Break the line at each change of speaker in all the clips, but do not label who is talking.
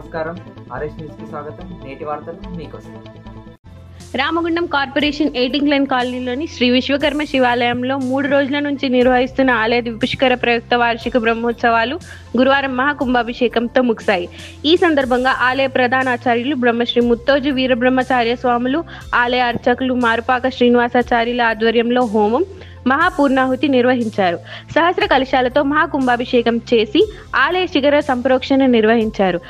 నమస్కారం. RS news కి స్వాగతం. నేటి వార్తలు మీకోసం.
రామగుండం కార్పొరేషన్ 18 లైన్ కాలనీలోని శ్రీ విశ్వకర్మ శివాలయంలో 3 రోజుల నుంచి నిర్వహిస్తున్న ఆలయ పుష్కర ప్రయుక్త వార్షిక బ్రహ్మోత్సవాలు గురువారం మహాకుంభాభిషేకంతో ముగిశాయి. ఈ సందర్భంగా ఆలయ ప్రధానాచార్యులు బ్రహ్మశ్రీ ముత్తోజు వీరబ్రహ్మచార్య స్వాములు, ఆలయ అర్చకులు మారుపాక శ్రీనివాసాచార్యుల ఆధ్వర్యంలో హోమం, మహాపూర్ణాహుతి నిర్వహించారు. సహస్ర కలశాలతో మహాకుంభాభిషేకం చేసి ఆలయ శిఖర సంప్రోక్షణ నిర్వహించారు.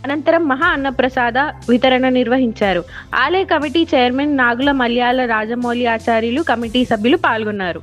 అనంతరం మహా అన్నప్రసాద వితరణ నిర్వహించారు. ఆలయ కమిటీ చైర్మన్ నాగుల మల్యాల రాజమౌళి ఆచార్యులు, కమిటీ సభ్యులు పాల్గొన్నారు.